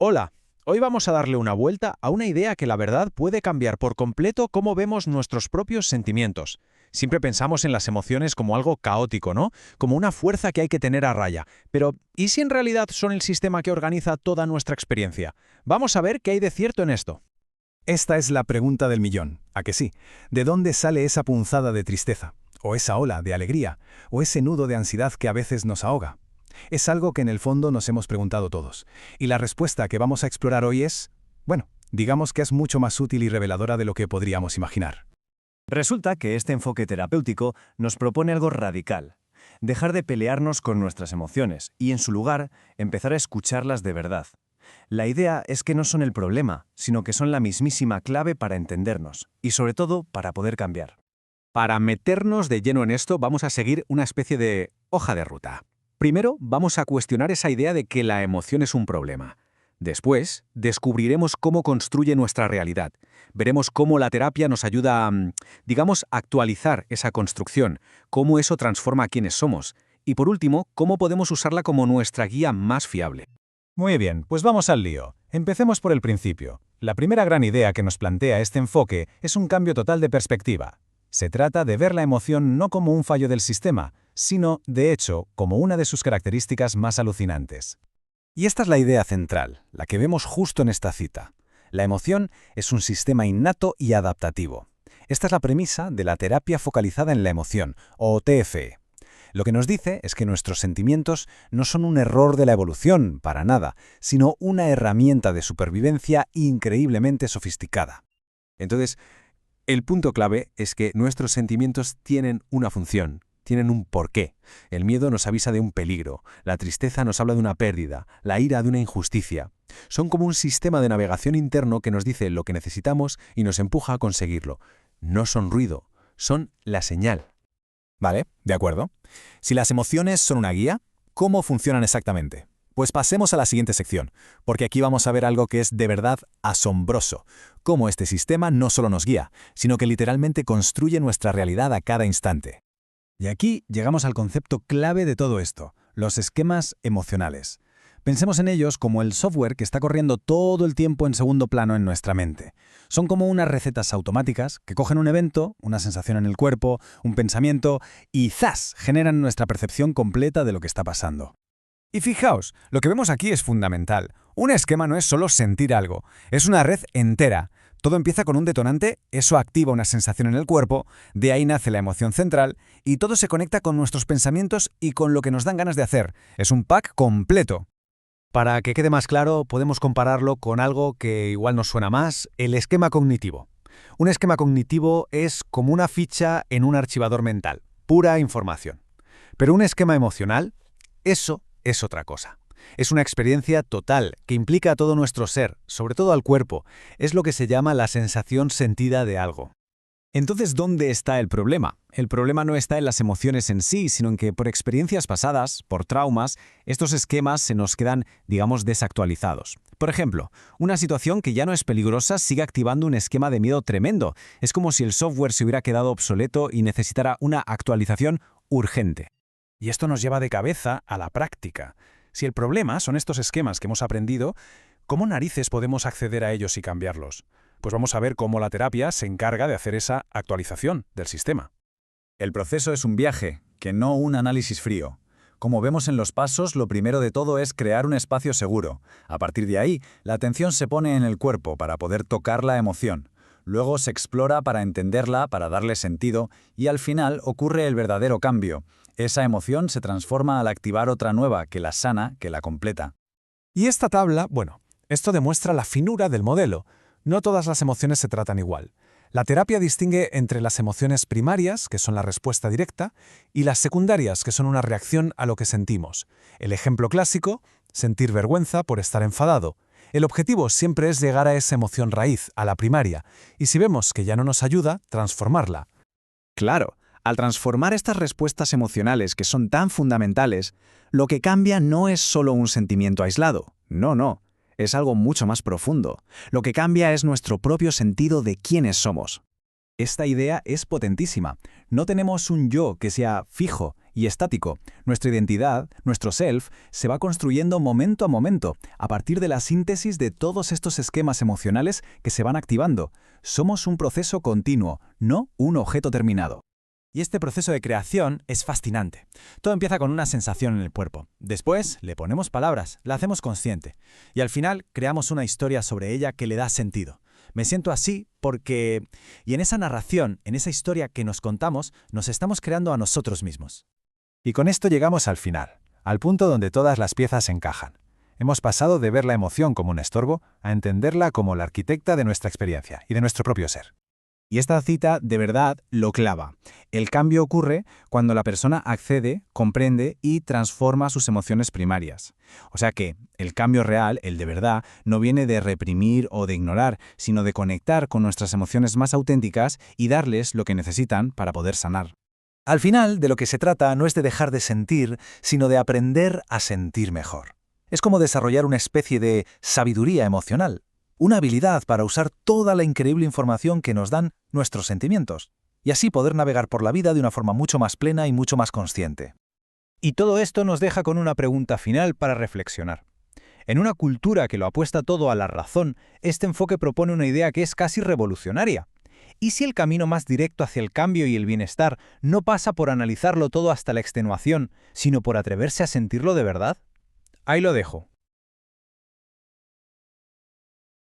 Hola, hoy vamos a darle una vuelta a una idea que la verdad puede cambiar por completo cómo vemos nuestros propios sentimientos. Siempre pensamos en las emociones como algo caótico, ¿no? Como una fuerza que hay que tener a raya. Pero, ¿y si en realidad son el sistema que organiza toda nuestra experiencia? Vamos a ver qué hay de cierto en esto. Esta es la pregunta del millón, ¿a que sí? ¿De dónde sale esa punzada de tristeza? ¿O esa ola de alegría? ¿O ese nudo de ansiedad que a veces nos ahoga? Es algo que en el fondo nos hemos preguntado todos. Y la respuesta que vamos a explorar hoy es, bueno, digamos que es mucho más útil y reveladora de lo que podríamos imaginar. Resulta que este enfoque terapéutico nos propone algo radical. Dejar de pelearnos con nuestras emociones y, en su lugar, empezar a escucharlas de verdad. La idea es que no son el problema, sino que son la mismísima clave para entendernos y, sobre todo, para poder cambiar. Para meternos de lleno en esto, vamos a seguir una especie de hoja de ruta. Primero, vamos a cuestionar esa idea de que la emoción es un problema. Después, descubriremos cómo construye nuestra realidad. Veremos cómo la terapia nos ayuda a, digamos, actualizar esa construcción, cómo eso transforma a quienes somos. Y por último, cómo podemos usarla como nuestra guía más fiable. Muy bien, pues vamos al lío. Empecemos por el principio. La primera gran idea que nos plantea este enfoque es un cambio total de perspectiva. Se trata de ver la emoción no como un fallo del sistema, sino, de hecho, como una de sus características más alucinantes. Y esta es la idea central, la que vemos justo en esta cita. La emoción es un sistema innato y adaptativo. Esta es la premisa de la terapia focalizada en la emoción, o TFE. Lo que nos dice es que nuestros sentimientos no son un error de la evolución, para nada, sino una herramienta de supervivencia increíblemente sofisticada. Entonces, el punto clave es que nuestros sentimientos tienen una función, tienen un porqué. El miedo nos avisa de un peligro, la tristeza nos habla de una pérdida, la ira de una injusticia. Son como un sistema de navegación interno que nos dice lo que necesitamos y nos empuja a conseguirlo. No son ruido, son la señal. Vale, de acuerdo. Si las emociones son una guía, ¿cómo funcionan exactamente? Pues pasemos a la siguiente sección, porque aquí vamos a ver algo que es de verdad asombroso. Cómo este sistema no solo nos guía, sino que literalmente construye nuestra realidad a cada instante. Y aquí llegamos al concepto clave de todo esto, los esquemas emocionales. Pensemos en ellos como el software que está corriendo todo el tiempo en segundo plano en nuestra mente. Son como unas recetas automáticas que cogen un evento, una sensación en el cuerpo, un pensamiento y ¡zas!, generan nuestra percepción completa de lo que está pasando. Y fijaos, lo que vemos aquí es fundamental. Un esquema no es solo sentir algo, es una red entera. Todo empieza con un detonante, eso activa una sensación en el cuerpo, de ahí nace la emoción central, y todo se conecta con nuestros pensamientos y con lo que nos dan ganas de hacer. Es un pack completo. Para que quede más claro, podemos compararlo con algo que igual nos suena más, el esquema cognitivo. Un esquema cognitivo es como una ficha en un archivador mental, pura información. Pero un esquema emocional, eso es otra cosa. Es una experiencia total que implica a todo nuestro ser, sobre todo al cuerpo. Es lo que se llama la sensación sentida de algo. Entonces, ¿dónde está el problema? El problema no está en las emociones en sí, sino en que por experiencias pasadas, por traumas, estos esquemas se nos quedan, digamos, desactualizados. Por ejemplo, una situación que ya no es peligrosa sigue activando un esquema de miedo tremendo. Es como si el software se hubiera quedado obsoleto y necesitara una actualización urgente. Y esto nos lleva de cabeza a la práctica. Si el problema son estos esquemas que hemos aprendido, ¿cómo narices podemos acceder a ellos y cambiarlos? Pues vamos a ver cómo la terapia se encarga de hacer esa actualización del sistema. El proceso es un viaje, que no un análisis frío. Como vemos en los pasos, lo primero de todo es crear un espacio seguro. A partir de ahí, la atención se pone en el cuerpo para poder tocar la emoción. Luego se explora para entenderla, para darle sentido, y al final ocurre el verdadero cambio. Esa emoción se transforma al activar otra nueva que la sana, que la completa. Y esta tabla, esto demuestra la finura del modelo. No todas las emociones se tratan igual. La terapia distingue entre las emociones primarias, que son la respuesta directa, y las secundarias, que son una reacción a lo que sentimos. El ejemplo clásico, sentir vergüenza por estar enfadado. El objetivo siempre es llegar a esa emoción raíz, a la primaria, y si vemos que ya no nos ayuda, transformarla. Claro, al transformar estas respuestas emocionales que son tan fundamentales, lo que cambia no es solo un sentimiento aislado. No. Es algo mucho más profundo. Lo que cambia es nuestro propio sentido de quiénes somos. Esta idea es potentísima. No tenemos un yo que sea fijo, y estático. Nuestra identidad, nuestro self, se va construyendo momento a momento, a partir de la síntesis de todos estos esquemas emocionales que se van activando. Somos un proceso continuo, no un objeto terminado. Y este proceso de creación es fascinante. Todo empieza con una sensación en el cuerpo. Después le ponemos palabras, la hacemos consciente. Y al final creamos una historia sobre ella que le da sentido. Me siento así porque... Y en esa narración, en esa historia que nos contamos, nos estamos creando a nosotros mismos. Y con esto llegamos al final, al punto donde todas las piezas encajan. Hemos pasado de ver la emoción como un estorbo a entenderla como la arquitecta de nuestra experiencia y de nuestro propio ser. Y esta cita de verdad lo clava. El cambio ocurre cuando la persona accede, comprende y transforma sus emociones primarias. O sea que el cambio real, el de verdad, no viene de reprimir o de ignorar, sino de conectar con nuestras emociones más auténticas y darles lo que necesitan para poder sanar. Al final, de lo que se trata no es de dejar de sentir, sino de aprender a sentir mejor. Es como desarrollar una especie de sabiduría emocional. Una habilidad para usar toda la increíble información que nos dan nuestros sentimientos, y así poder navegar por la vida de una forma mucho más plena y mucho más consciente. Y todo esto nos deja con una pregunta final para reflexionar. En una cultura que lo apuesta todo a la razón, este enfoque propone una idea que es casi revolucionaria. ¿Y si el camino más directo hacia el cambio y el bienestar no pasa por analizarlo todo hasta la extenuación, sino por atreverse a sentirlo de verdad? Ahí lo dejo.